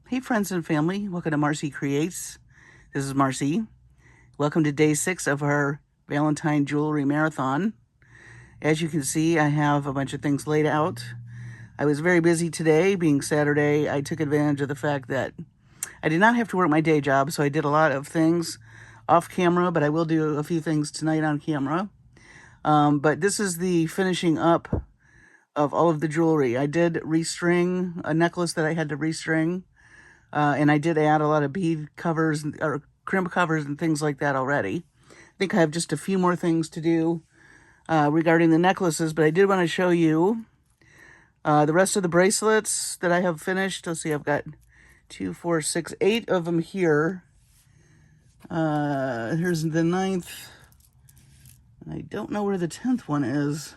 Hey friends and family, welcome to Marcie Creates. This is Marcie. Welcome to day 6 of our Valentine jewelry marathon. As you can see, I have a bunch of things laid out. I was very busy today, being Saturday. I took advantage of the fact that I did not have to work my day job, so I did a lot of things off camera, but I will do a few things tonight on camera. But this is the finishing up of all of the jewelry. I did restring a necklace that I had to restring. And I did add a lot of bead covers or crimp covers and things like that already. I think I have just a few more things to do regarding the necklaces, but I did want to show you the rest of the bracelets that I have finished. Let's see, I've got 2, 4, 6, 8 of them here. Here's the 9th. I don't know where the 10th one is.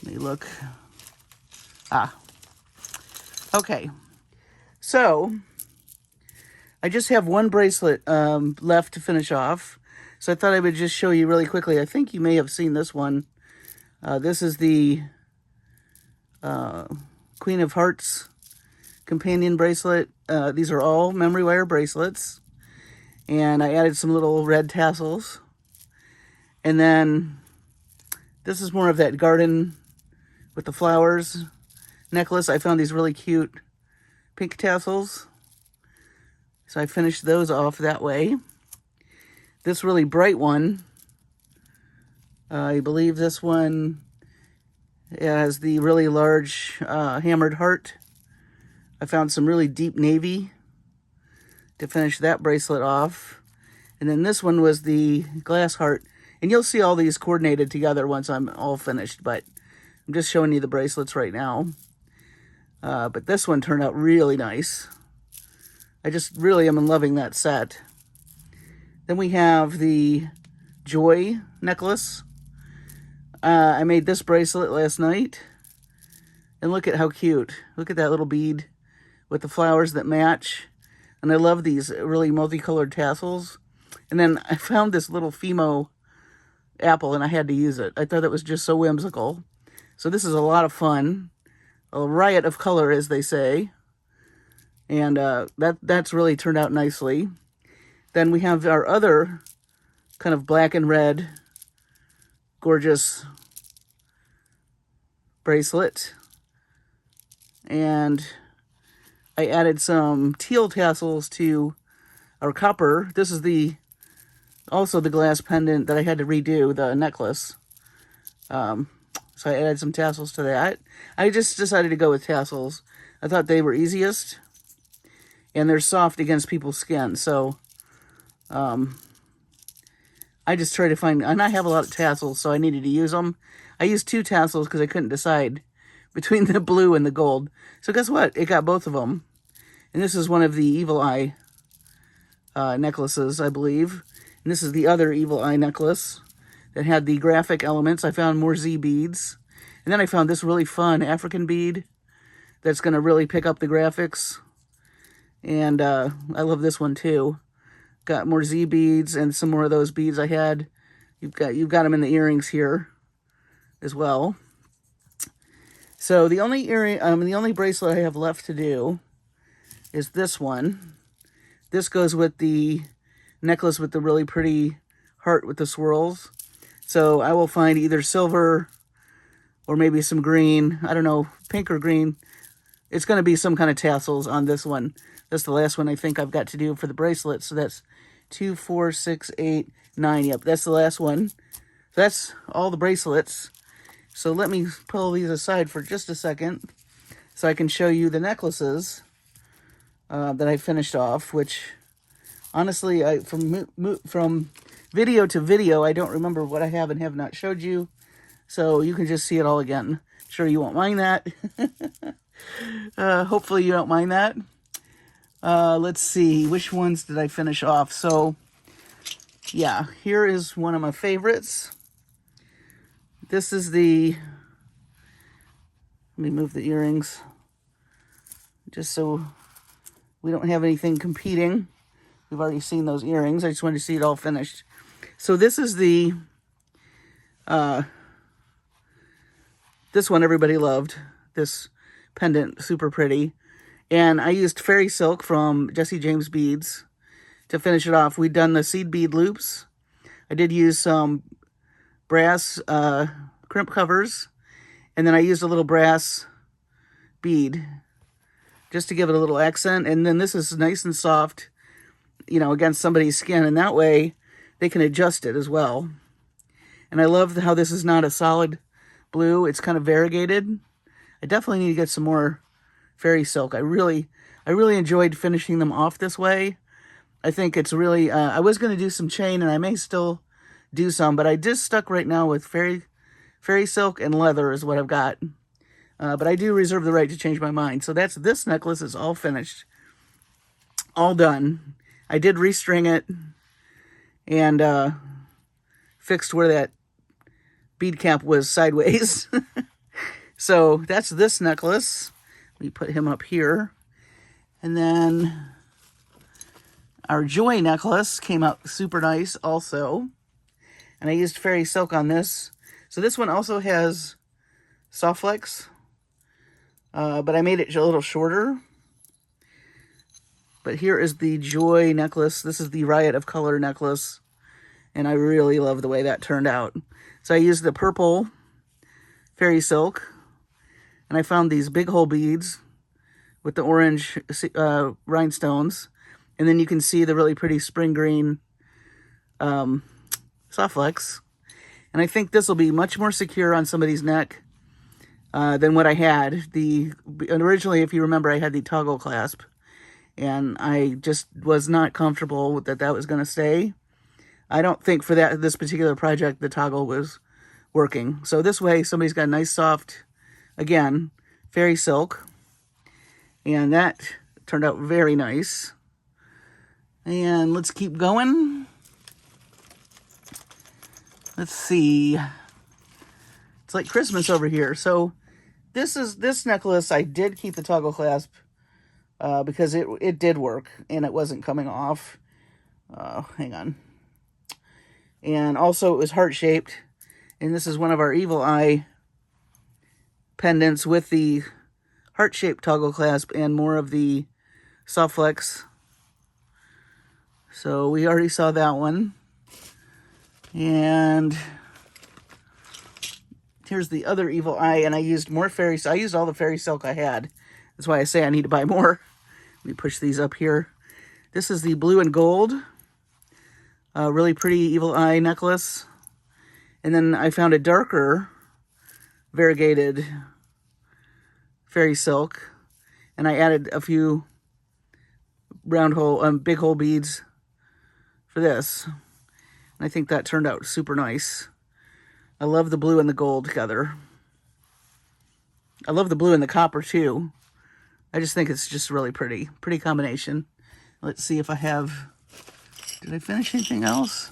Let me look. Okay. So, I just have one bracelet left to finish off. So I thought I would just show you really quickly. I think you may have seen this one. This is the Queen of Hearts companion bracelet. These are all memory wire bracelets. And I added some little red tassels. And then this is more of that garden with the flowers necklace. I found these really cute pink tassels. So I finished those off that way. This really bright one, I believe this one has the really large hammered heart. I found some really deep navy to finish that bracelet off. And then this one was the glass heart. And you'll see all these coordinated together once I'm all finished, but I'm just showing you the bracelets right now. But this one turned out really nice. I just really am loving that set. Then we have the Joy necklace. I made this bracelet last night. And look at how cute. Look at that little bead with the flowers that match. And I love these really multicolored tassels. And then I found this little Fimo apple and I had to use it. I thought it was just so whimsical. So this is a lot of fun. A riot of color, as they say. And that's really turned out nicely. Then we have our other kind of black and red gorgeous bracelet. And I added some teal tassels to our copper. This is also the glass pendant that I had to redo, the necklace. So I added some tassels to that. I just decided to go with tassels. I thought they were easiest. And they're soft against people's skin. So I just try to find... And I have a lot of tassels, so I needed to use them. I used 2 tassels because I couldn't decide between the blue and the gold. So guess what? It got both of them. And this is one of the Evil Eye necklaces, I believe. And this is the other Evil Eye necklace that had the graphic elements. I found more Z beads. And then I found this really fun African bead that's going to really pick up the graphics. And I love this one too. Got more Z beads and some more of those beads I had. You've got them in the earrings here as well. So the only bracelet I have left to do is this one. This goes with the necklace with the really pretty heart with the swirls. So I will find either silver or maybe some green. I don't know, pink or green. It's going to be some kind of tassels on this one. That's the last one I think I've got to do for the bracelet. So that's 2, 4, 6, 8, 9. Yep, that's the last one. So that's all the bracelets. So let me pull these aside for just a second so I can show you the necklaces that I finished off, which honestly, from video to video, I don't remember what I have and have not showed you. So you can just see it all again. Sure you won't mind that. Hopefully you don't mind that. Let's see, which ones did I finish off? So, yeah, here is one of my favorites. This is let me move the earrings, just so we don't have anything competing. We've already seen those earrings. I just wanted to see it all finished. So this is this one everybody loved. This pendant, super pretty. And I used fairy silk from Jesse James Beads to finish it off. We'd done the seed bead loops. I did use some brass crimp covers, and then I used a little brass bead just to give it a little accent. And then this is nice and soft, you know, against somebody's skin, and that way they can adjust it as well. And I love how this is not a solid blue. It's kind of variegated. I definitely need to get some more fairy silk. I really enjoyed finishing them off this way. I think it's really, I was going to do some chain, and I may still do some, but I just stuck right now with fairy silk and leather is what I've got. But I do reserve the right to change my mind. So this necklace is all finished, all done. I did restring it and fixed where that bead cap was sideways. So that's this necklace. Let me put him up here. And then our Joy necklace came out super nice also. And I used fairy silk on this. So this one also has soft flex, but I made it a little shorter. But here is the Joy necklace. This is the Riot of Color necklace. And I really love the way that turned out. So I used the purple fairy silk. And I found these big hole beads with the orange rhinestones. And then you can see the really pretty spring green soft flex. And I think this will be much more secure on somebody's neck than what I had. Originally, if you remember, I had the toggle clasp. And I just was not comfortable with that was going to stay. I don't think for this particular project the toggle was working. So this way, somebody's got a nice soft, again, fairy silk. And that turned out very nice. And let's keep going. Let's see. It's like Christmas over here. So this necklace, I did keep the toggle clasp because it did work and it wasn't coming off. Hang on. And also it was heart-shaped. And this is one of our Evil Eye pendants with the heart-shaped toggle clasp and more of the soft flex. So we already saw that one. And here's the other Evil Eye, and I used more fairy silk. I used all the fairy silk I had. That's why I say I need to buy more. Let me push these up here. This is the blue and gold. Really pretty Evil Eye necklace. And then I found a darker variegated fairy silk. And I added a few round hole, big hole beads for this. And I think that turned out super nice. I love the blue and the gold together. I love the blue and the copper too. I just think it's just really pretty. Pretty combination. Let's see if I have... Did I finish anything else?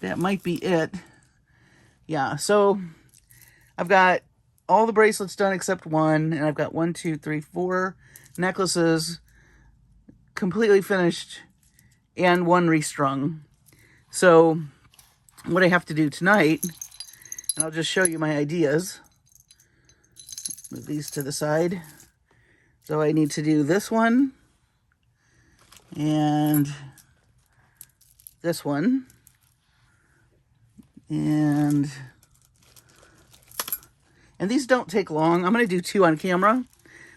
That might be it. Yeah, so I've got all the bracelets done except one. And I've got 1, 2, 3, 4 necklaces completely finished and one restrung. So what I have to do tonight, and I'll just show you my ideas. Move these to the side. So I need to do this one and this one and these don't take long. I'm going to do 2 on camera.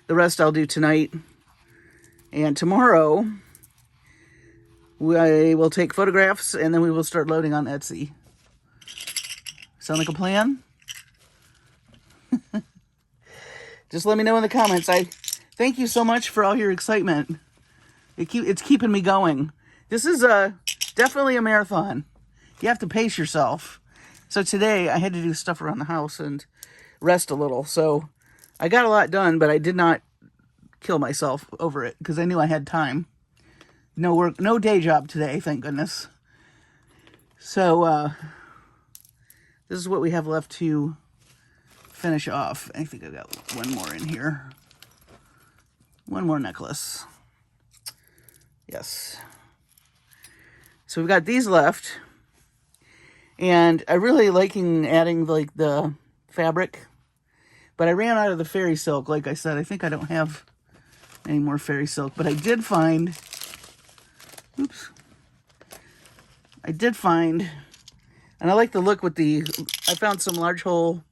The rest I'll do tonight. And tomorrow we will take photographs and then we will start loading on Etsy. Sound like a plan? Just let me know in the comments. I thank you so much for all your excitement. It's keeping me going. This is definitely a marathon. You have to pace yourself. So today I had to do stuff around the house and rest a little. So I got a lot done, but I did not kill myself over it because I knew I had time. No work, no day job today, thank goodness. So this is what we have left to finish off. I think I got one more in here. One more necklace. Yes. So we've got these left. And I really liking adding like the fabric. But I ran out of the fairy silk, like I said. I think I don't have any more fairy silk. But I did find, oops, I did find, and I like the look with the, I found some large hole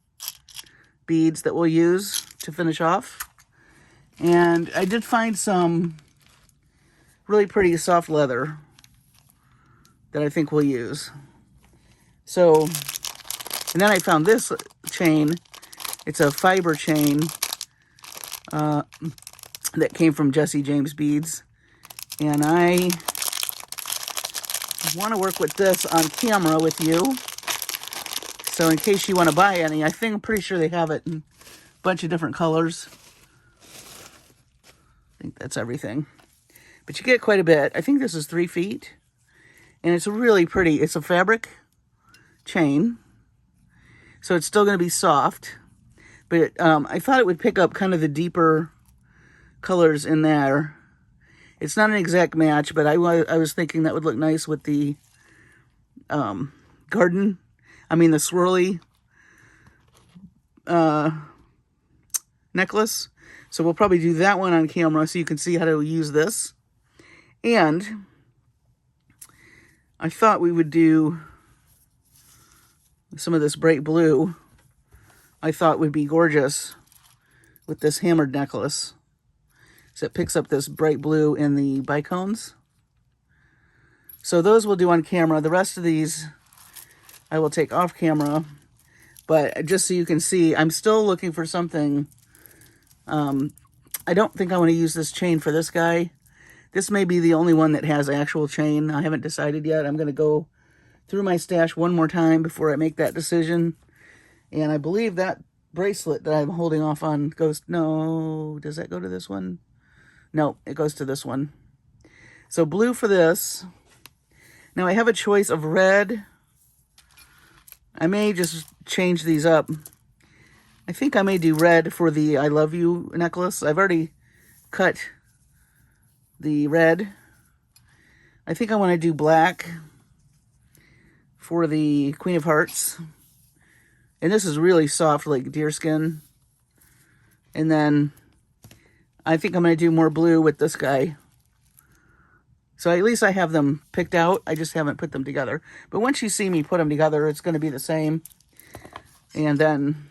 beads that we'll use to finish off. And I did find some really pretty soft leather that I think we'll use. So, and then I found this chain. It's a fiber chain that came from Jesse James Beads. And I want to work with this on camera with you. So in case you want to buy any, I'm pretty sure they have it in a bunch of different colors. I think that's everything. But you get quite a bit. I think this is 3 feet. And it's really pretty. It's a fabric chain. So it's still going to be soft. But I thought it would pick up kind of the deeper colors in there. It's not an exact match, but I was thinking that would look nice with the the swirly necklace. So we'll probably do that one on camera so you can see how to use this. And I thought we would do some of this bright blue. I thought would be gorgeous with this hammered necklace. So it picks up this bright blue in the bicones. So those we'll do on camera. The rest of these I will take off camera. But just so you can see, I'm still looking for something. I don't think I want to use this chain for this guy. This may be the only one that has actual chain. I haven't decided yet. I'm going to go through my stash one more time before I make that decision. And I believe that bracelet that I'm holding off on goes... No, does that go to this one? No, it goes to this one. So blue for this. Now I have a choice of red. I may just change these up. I think I may do red for the I Love You necklace. I've already cut the red. I think I want to do black for the Queen of Hearts. And this is really soft, like deerskin. And then I think I'm going to do more blue with this guy. So at least I have them picked out. I just haven't put them together. But once you see me put them together, it's going to be the same. And then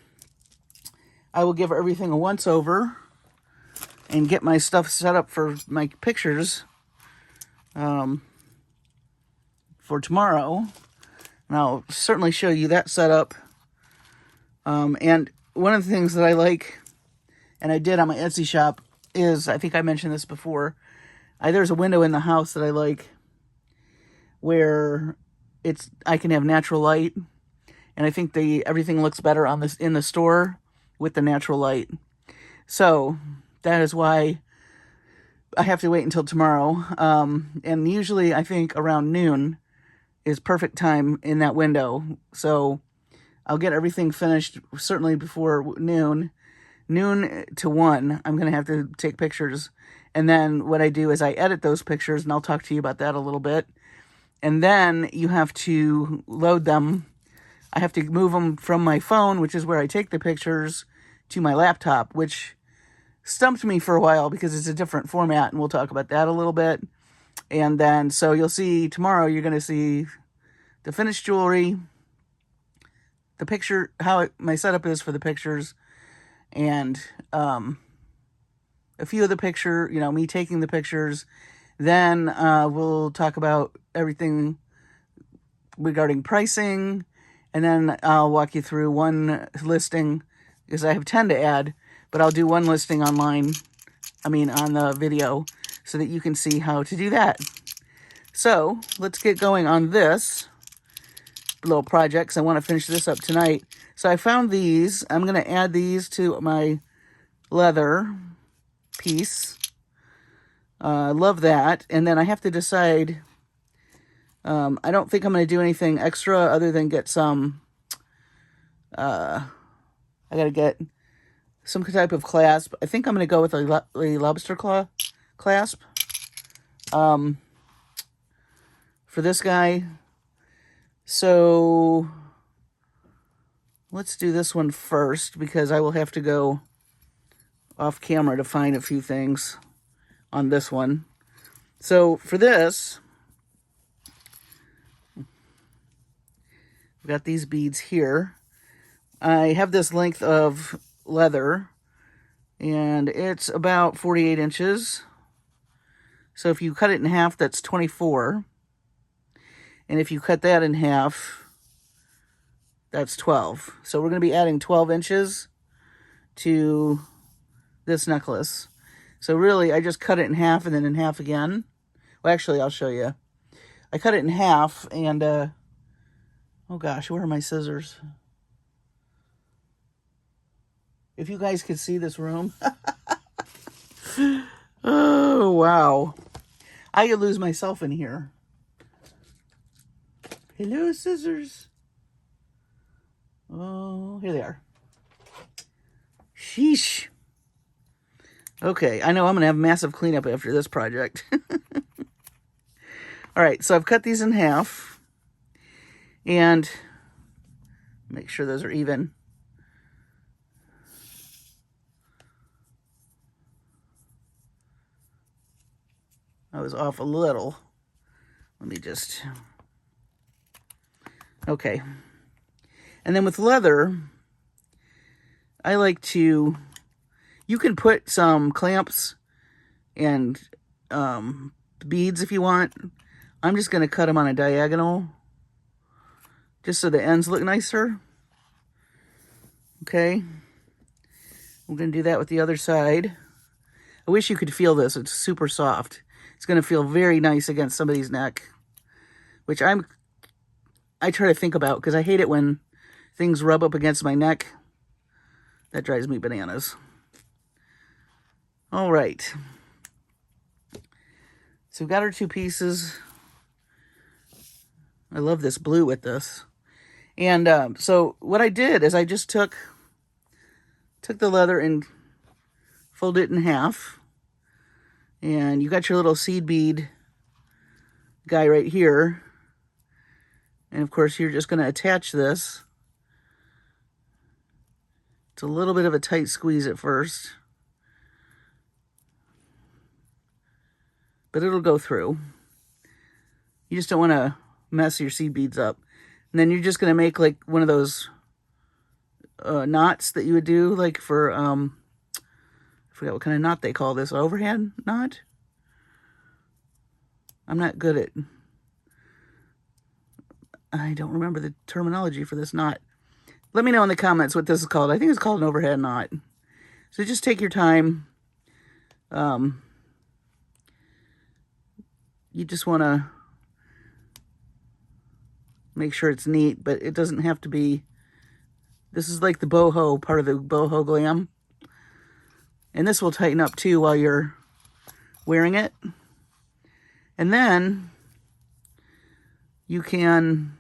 I will give everything a once over and get my stuff set up for my pictures for tomorrow. And I'll certainly show you that setup. And one of the things that I like, and I did on my Etsy shop, is, I think I mentioned this before, there's a window in the house that I like where I can have natural light, and I think everything looks better on this in the store with the natural light. So that is why I have to wait until tomorrow. And usually I think around noon is perfect time in that window. So I'll get everything finished certainly before noon. Noon to 1, I'm going to have to take pictures. And then what I do is I edit those pictures, and I'll talk to you about that a little bit. And then you have to load them. I have to move them from my phone, which is where I take the pictures, to my laptop, which stumped me for a while because it's a different format, and we'll talk about that a little bit. And then, so you'll see tomorrow, you're going to see the finished jewelry, the picture, my setup is for the pictures, and a few of the me taking the pictures. Then we'll talk about everything regarding pricing, and then I'll walk you through one listing, because I have 10 to add, but I'll do one listing on the video, so that you can see how to do that. So let's get going on this little project, because I want to finish this up tonight. So I found these. I'm going to add these to my leather piece. I love that. And then I have to decide, I don't think I'm going to do anything extra other than get some, I got to get some type of clasp. I think I'm going to go with a lobster claw clasp for this guy. So let's do this one first, because I will have to go off camera to find a few things. on this one. So for this, I've got these beads here. I have this length of leather, and it's about 48 inches. So if you cut it in half, that's 24. And if you cut that in half, that's 12. So we're going to be adding 12 inches to this necklace. So really, I just cut it in half and then in half again. Well, actually, I'll show you. I cut it in half and, oh gosh, where are my scissors? If you guys could see this room. Oh, wow. I could lose myself in here. Hello, scissors. Oh, here they are. Sheesh. Okay, I know I'm going to have massive cleanup after this project. All right, so I've cut these in half. And make sure those are even. I was off a little. Let me just... Okay. And then with leather, I like to... You can put some clamps and beads if you want. I'm just going to cut them on a diagonal, just so the ends look nicer. Okay. We're going to do that with the other side. I wish you could feel this. It's super soft. It's going to feel very nice against somebody's neck, which I try to think about because I hate it when things rub up against my neck. That drives me bananas. All right. So we've got our two pieces. I love this blue with this. And so what I did is I just took the leather and folded it in half. And you got your little seed bead guy right here. And of course, you're just going to attach this. It's a little bit of a tight squeeze at first, but it'll go through. You just don't want to mess your seed beads up. And then you're just going to make like one of those knots that you would do like for, I forgot what kind of knot they call this, overhand knot? I'm not good at, I don't remember the terminology for this knot. Let me know in the comments what this is called. I think it's called an overhead knot. So just take your time. You just want to make sure it's neat, but it doesn't have to be. This is like the boho, part of the boho glam. And this will tighten up too while you're wearing it. And then you can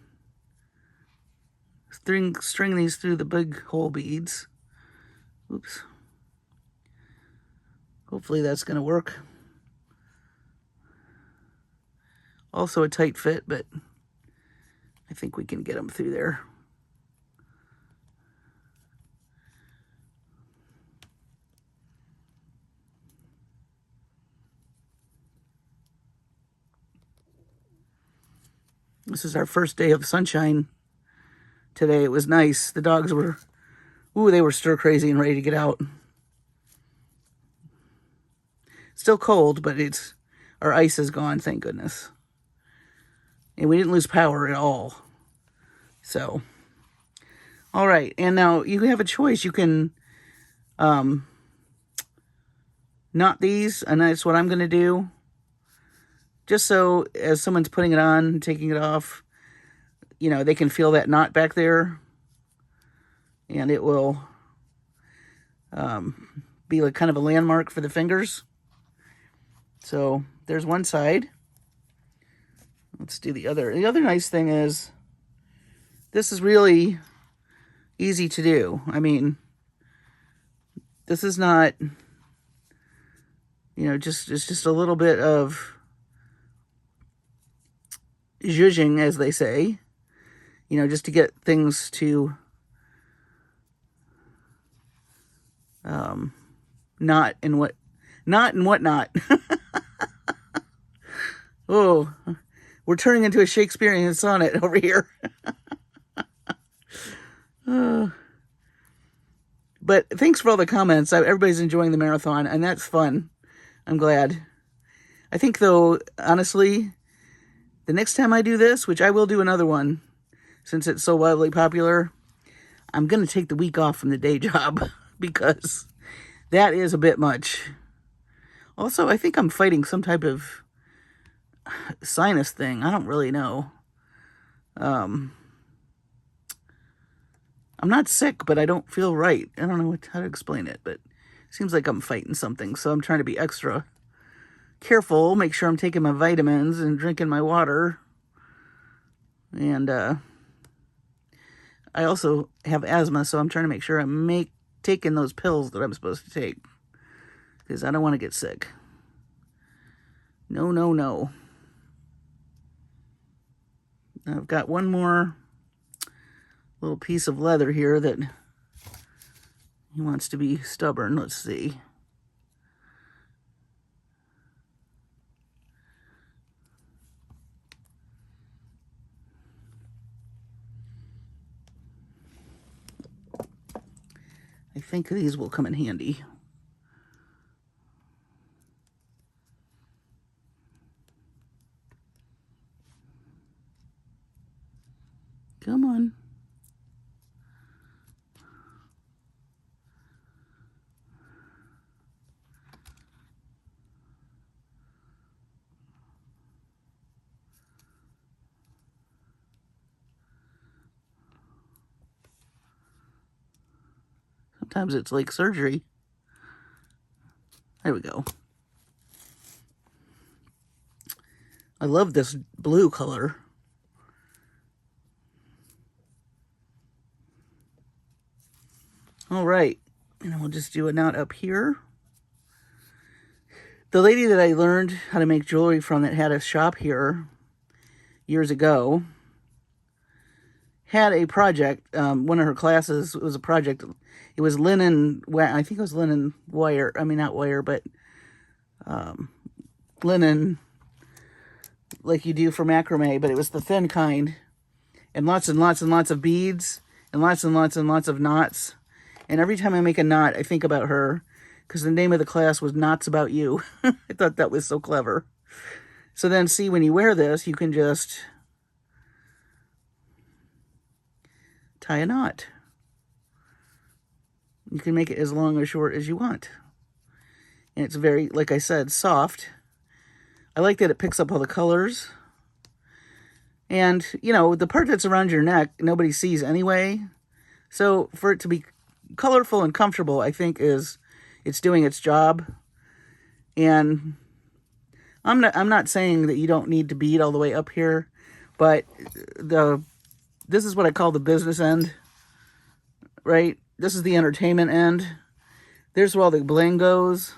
string these through the big hole beads. Oops. Hopefully that's going to work. Also a tight fit, but I think we can get them through there. This is our first day of sunshine today. It was nice. The dogs were, ooh, they were stir crazy and ready to get out. Still cold, but our ice is gone, thank goodness. And we didn't lose power at all. So, all right. And now you have a choice. You can knot these, and that's what I'm going to do. Just so as someone's putting it on and taking it off, you know, they can feel that knot back there. And it will be like kind of a landmark for the fingers. So there's one side. Let's do the other. The other nice thing is this is really easy to do. I mean, this is not, you know, it's just a little bit of zhuzhing, as they say, you know, just to get things to not Knot and whatnot. Oh, we're turning into a Shakespearean sonnet over here. But thanks for all the comments. Everybody's enjoying the marathon, and that's fun. I'm glad. I think, though, honestly, the next time I do this, which I will do another one, since it's so wildly popular, I'm going to take the week off from the day job because that is a bit much. Also, I think I'm fighting some type of sinus thing. I don't really know. I'm not sick, but I don't feel right. I don't know how to explain it, but it seems like I'm fighting something. So I'm trying to be extra careful, make sure I'm taking my vitamins and drinking my water. And I also have asthma, so I'm trying to make sure I'm taking those pills that I'm supposed to take, because I don't want to get sick. No, no, no. I've got one more little piece of leather here that he wants to be stubborn. Let's see. I think these will come in handy. Come on. Sometimes it's like surgery. There we go. I love this blue color. All right, and we'll just do a knot up here. The lady that I learned how to make jewelry from that had a shop here years ago had a project. One of her classes was a project. It was linen, I think it was linen wire. I mean, not wire, but linen like you do for macrame, but it was the thin kind. And lots and lots and lots of beads and lots and lots and lots of knots. And every time I make a knot, I think about her, because the name of the class was Knots About You. I thought that was so clever. So then, see, when you wear this, you can just tie a knot. You can make it as long or short as you want. And it's very, like I said, soft. I like that it picks up all the colors. And, you know, the part that's around your neck, nobody sees anyway. So for it to be colorful and comfortable, I think it's doing its job. And I'm not saying that you don't need to bead all the way up here, but this is what I call the business end, right? This is the entertainment end. There's where all the bling goes.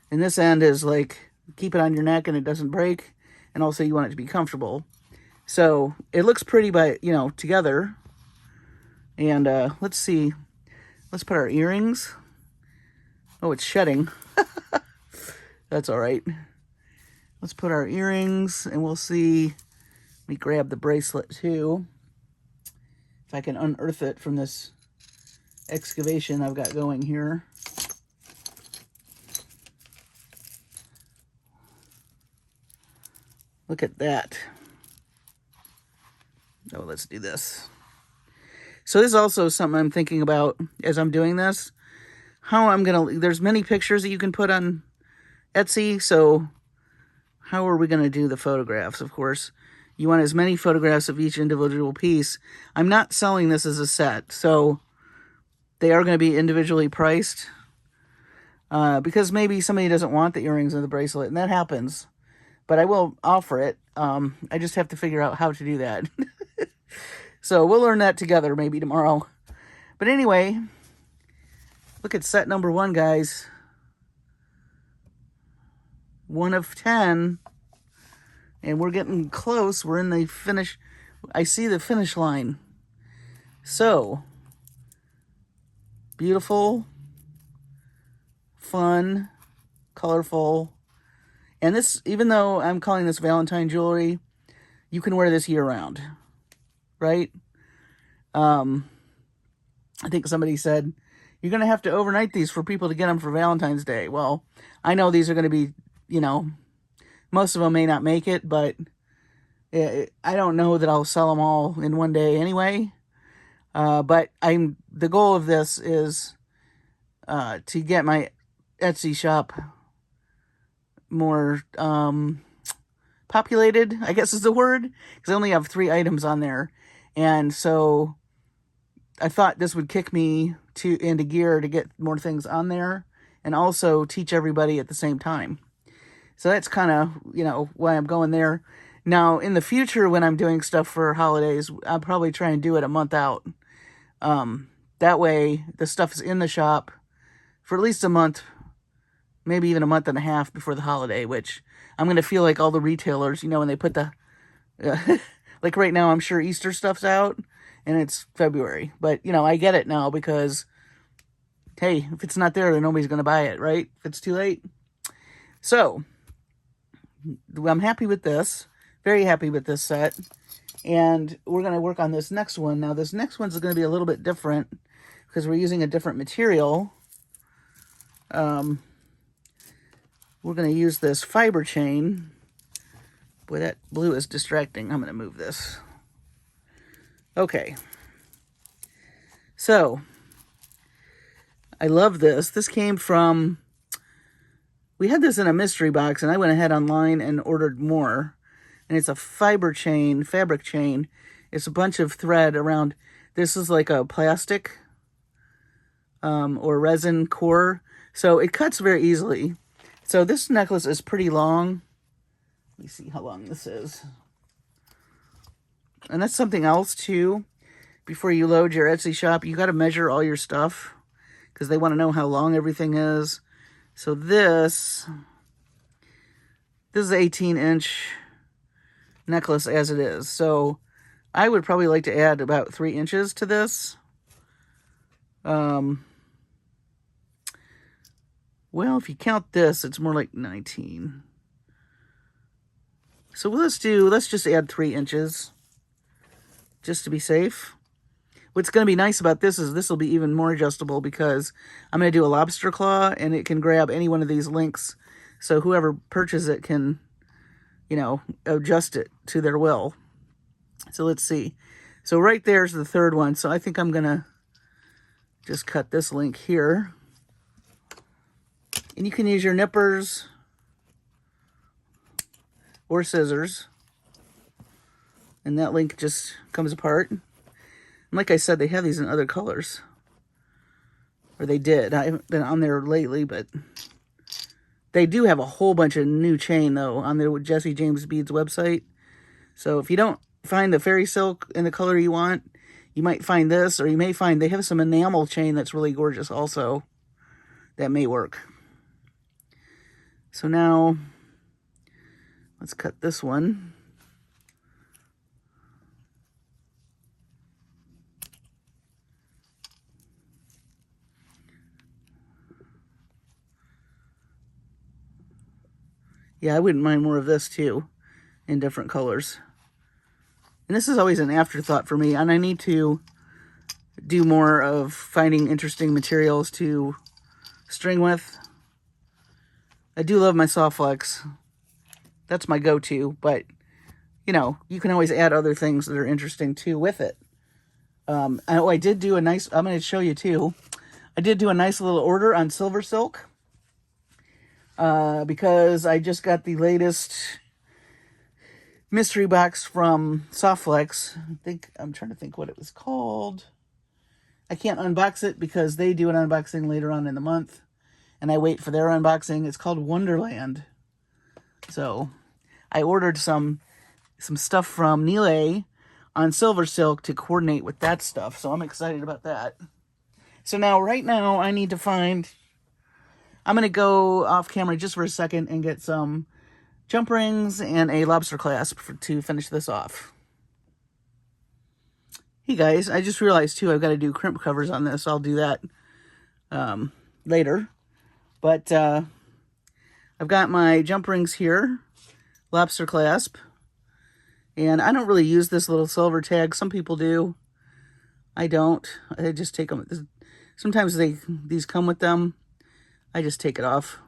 And this end is like, keep it on your neck and it doesn't break. And also you want it to be comfortable. So it looks pretty, but, you know, together. And let's see. Let's put our earrings. Oh, it's shedding. That's all right. Let's put our earrings and we'll see. Let me grab the bracelet too. If I can unearth it from this excavation I've got going here. Look at that. Oh, let's do this. So this is also something I'm thinking about as I'm doing this. How I'm going to, there's many pictures that you can put on Etsy. So how are we going to do the photographs? Of course, you want as many photographs of each individual piece. I'm not selling this as a set. So they are going to be individually priced. Because maybe somebody doesn't want the earrings or the bracelet, and that happens. But I will offer it. I just have to figure out how to do that. So we'll learn that together maybe tomorrow. But anyway, look at set number 1, guys. 1 of 10. And we're getting close. We're in the finish. I see the finish line. So, beautiful, fun, colorful. And this, even though I'm calling this Valentine jewelry, you can wear this year round, right? I think somebody said, you're going to have to overnight these for people to get them for Valentine's Day. Well, I know these are going to be, you know, most of them may not make it, but I don't know that I'll sell them all in one day anyway. But the goal of this is to get my Etsy shop more populated, I guess is the word, because I only have 3 items on there. And so I thought this would kick me into gear to get more things on there and also teach everybody at the same time. So that's kind of, you know, why I'm going there. Now, in the future, when I'm doing stuff for holidays, I'll probably try and do it a month out. That way, the stuff is in the shop for at least a month, maybe even a month and a half before the holiday, which I'm going to feel like all the retailers, you know, when they put the, like right now, I'm sure Easter stuff's out and it's February. But, you know, I get it now because, hey, if it's not there, then nobody's going to buy it, right? If it's too late. So, I'm happy with this. Very happy with this set. And we're going to work on this next one. Now, this next one's going to be a little bit different because we're using a different material. We're going to use this fiber chain. Boy, that blue is distracting. I'm going to move this. Okay. So, I love this. This came from... We had this in a mystery box, and I went ahead online and ordered more. And it's a fiber chain, fabric chain. It's a bunch of thread around. This is like a plastic or resin core. So it cuts very easily. So this necklace is pretty long. Let me see how long this is. And that's something else, too. Before you load your Etsy shop, you got to measure all your stuff because they want to know how long everything is. So this is an 18-inch necklace as it is. So I would probably like to add about 3 inches to this. Well, if you count this, it's more like 19. So let's just add 3 inches just to be safe. What's going to be nice about this is this will be even more adjustable because I'm going to do a lobster claw and it can grab any one of these links. So whoever purchases it can, you know, adjust it to their will. So let's see. So right there's the third one. So I think I'm going to just cut this link here. And you can use your nippers or scissors. And that link just comes apart. And like I said, they have these in other colors. Or they did. I haven't been on there lately, but they do have a whole bunch of new chain, though, on their Jesse James Beads website. So if you don't find the fairy silk in the color you want, you might find this, or you may find they have some enamel chain that's really gorgeous also. That may work. So now, let's cut this one. Yeah, I wouldn't mind more of this too, in different colors. And this is always an afterthought for me, and I need to do more of finding interesting materials to string with. I do love my soft flex. That's my go-to, but, you know, you can always add other things that are interesting too with it. I did do a nice, I'm going to show you too. I did do a nice little order on silver silk. Because I just got the latest mystery box from Softflex. I'm trying to think what it was called. I can't unbox it because they do an unboxing later on in the month. And I wait for their unboxing. It's called Wonderland. So I ordered some stuff from Nile on silver silk to coordinate with that stuff. So I'm excited about that. So right now I need to find... I'm going to go off camera just for a second and get some jump rings and a lobster clasp to finish this off. Hey guys, I just realized too I've got to do crimp covers on this. I'll do that later. But I've got my jump rings here, lobster clasp, and I don't really use this little silver tag. Some people do. I don't. I just take them. Sometimes these come with them. I just take it off.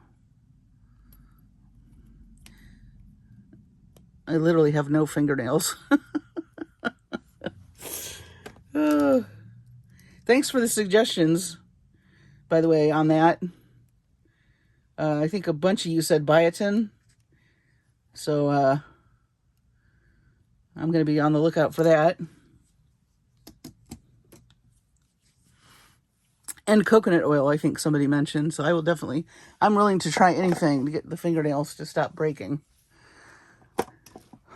I literally have no fingernails. Thanks for the suggestions, by the way, on that. I think a bunch of you said biotin. So I'm going to be on the lookout for that. And coconut oil, I think somebody mentioned. So I will definitely, I'm willing to try anything to get the fingernails to stop breaking.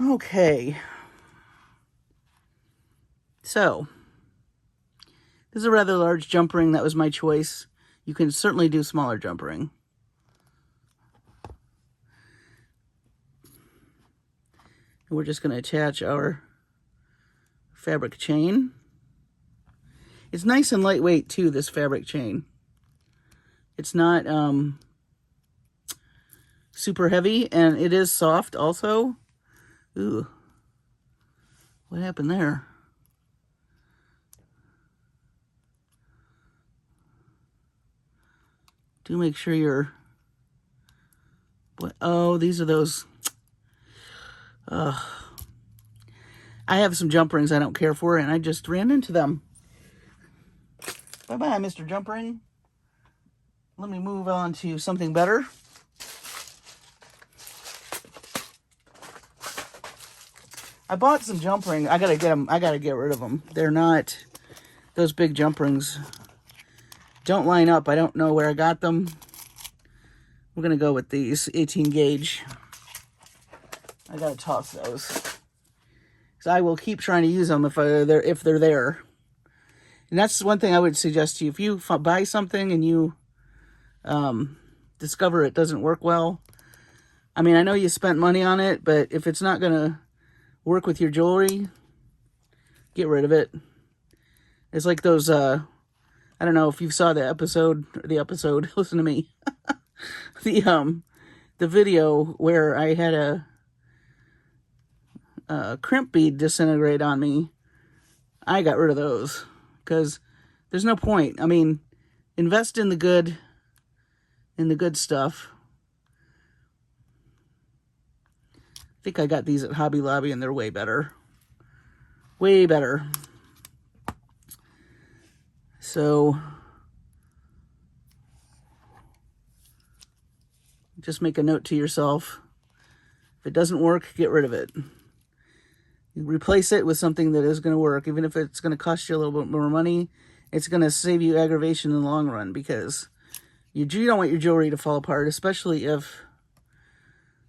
Okay. So, this is a rather large jump ring. That was my choice. You can certainly do smaller jump ring. And we're just going to attach our fabric chain. It's nice and lightweight too, this fabric chain. It's not super heavy, and it is soft also. Ooh, what happened there? Do make sure you're... Oh, these are those... I have some jump rings I don't care for, and I just ran into them. Bye-bye, Mr. Jump Ring. Let me move on to something better. I bought some jump rings. I gotta get them. I gotta get rid of them. They're not... Those big jump rings don't line up. I don't know where I got them. We're gonna go with these 18 gauge. I gotta toss those. So I will keep trying to use them if they're there. And that's one thing I would suggest to you. If you buy something and you discover it doesn't work well, I mean, I know you spent money on it, but if it's not gonna work with your jewelry, get rid of it. It's like those, I don't know if you saw the episode, listen to me, the video where I had a crimp bead disintegrate on me. I got rid of those because there's no point. I mean, invest in the good stuff. I think I got these at Hobby Lobby and they're way better. Way better. So, just make a note to yourself. If it doesn't work, get rid of it. Replace it with something that is going to work. Even if it's going to cost you a little bit more money, it's going to save you aggravation in the long run, because you don't want your jewelry to fall apart, especially if,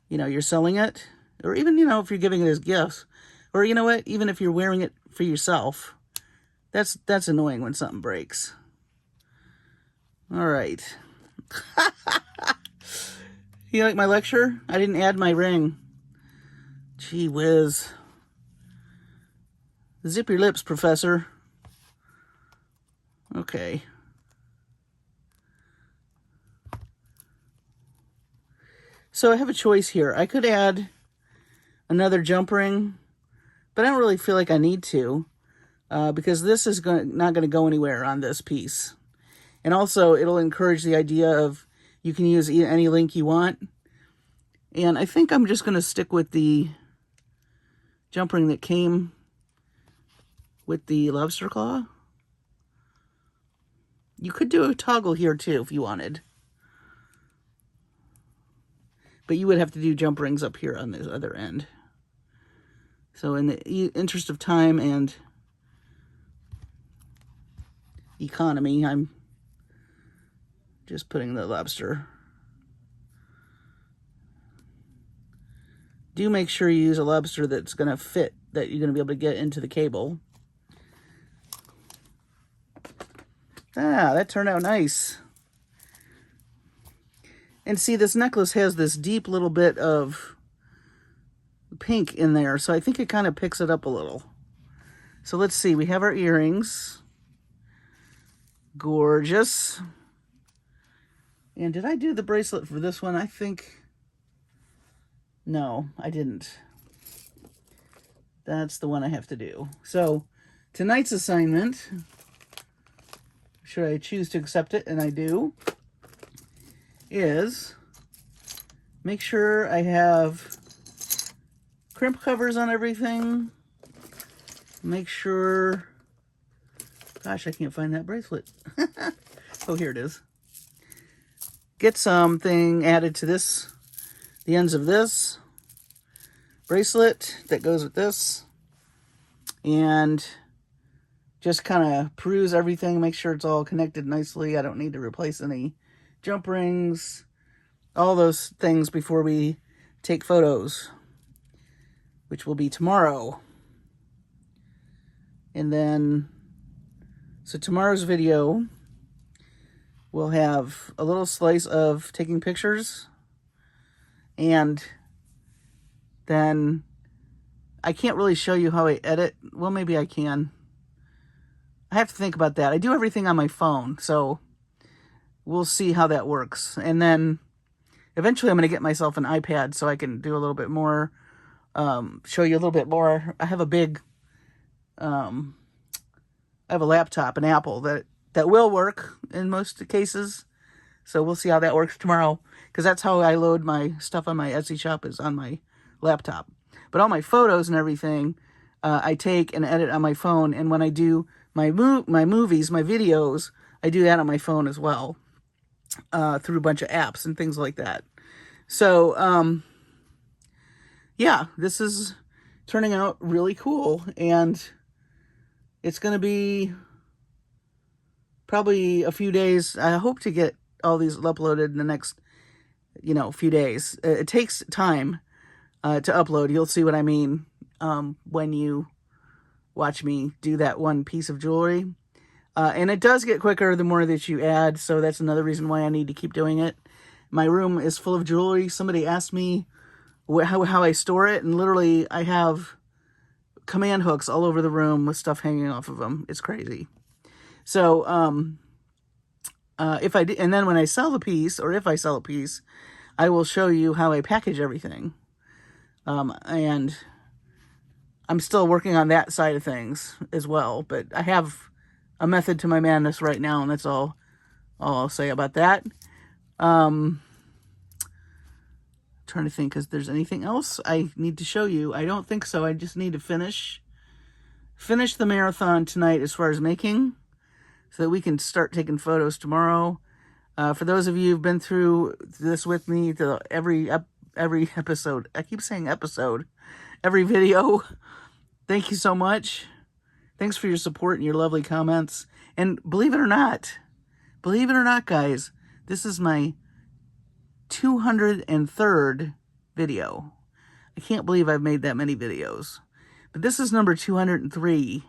you know, you're selling it, or even, you know, if you're giving it as gifts, or you know what, even if you're wearing it for yourself. That's annoying when something breaks. All right. You like my lecture? I didn't add my ring. Gee whiz. Zip your lips, Professor. Okay. So I have a choice here. I could add another jump ring, but I don't really feel like I need to, because this is not going to go anywhere on this piece. And also, it'll encourage the idea of you can use any link you want. And I think I'm just going to stick with the jump ring that came with the lobster claw. You could do a toggle here too if you wanted. But you would have to do jump rings up here on this other end. So in the interest of time and economy, I'm just putting the lobster. Do make sure you use a lobster that's going to fit, that you're going to be able to get into the cable. Ah, that turned out nice. And see, this necklace has this deep little bit of pink in there, so I think it kind of picks it up a little. So let's see, we have our earrings. Gorgeous. And did I do the bracelet for this one? I think No, I didn't. That's the one I have to do. So tonight's assignment, should I choose to accept it, and I do, is make sure I have crimp covers on everything. Make sure, gosh, I can't find that bracelet. Oh, here it is. Get something added to this, the ends of this bracelet that goes with this, and just kind of peruse everything, make sure it's all connected nicely. I don't need to replace any jump rings, all those things before we take photos, which will be tomorrow. And then, so tomorrow's video will have a little slice of taking pictures, and then I can't really show you how I edit. Well, maybe I can. I have to think about that. I do everything on my phone, so we'll see how that works. And then eventually I'm going to get myself an iPad so I can do a little bit more, show you a little bit more. I have a big, I have a laptop, an Apple, that will work in most cases. So we'll see how that works tomorrow, because that's how I load my stuff on my Etsy shop, is on my laptop. But all my photos and everything, I take and edit on my phone. And when I do my movies, my videos, I do that on my phone as well, through a bunch of apps and things like that. So, yeah, this is turning out really cool, and it's going to be probably a few days. I hope to get all these uploaded in the next, few days. It takes time to upload. You'll see what I mean when you watch me do that one piece of jewelry. And it does get quicker the more that you add, so that's another reason why I need to keep doing it. My room is full of jewelry. Somebody asked me how I store it, and literally I have command hooks all over the room with stuff hanging off of them. It's crazy. So, if I do, and then when I sell the piece, or if I sell a piece, I will show you how I package everything. And I'm still working on that side of things as well, but I have a method to my madness right now, and that's all I'll say about that. Trying to think if there's anything else I need to show you. I don't think so. I just need to finish the marathon tonight as far as making, so that we can start taking photos tomorrow. For those of you who've been through this with me, every episode, I keep saying episode, every video, thank you so much. Thanks for your support and your lovely comments. And believe it or not, guys, this is my 203rd video. I can't believe I've made that many videos. But this is number 203,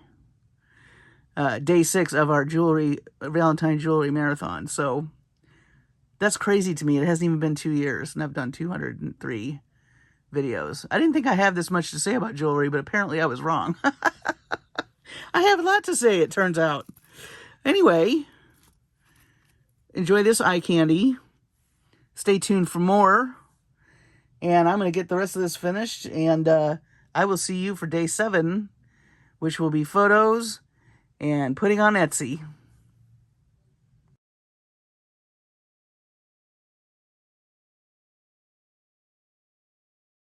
day 6 of our Valentine jewelry marathon. So that's crazy to me. It hasn't even been 2 years, and I've done 203 videos. I didn't think I have this much to say about jewelry, but apparently I was wrong. I have a lot to say, it turns out. Anyway, enjoy this eye candy. Stay tuned for more. And I'm going to get the rest of this finished. And I will see you for day 7, which will be photos and putting on Etsy.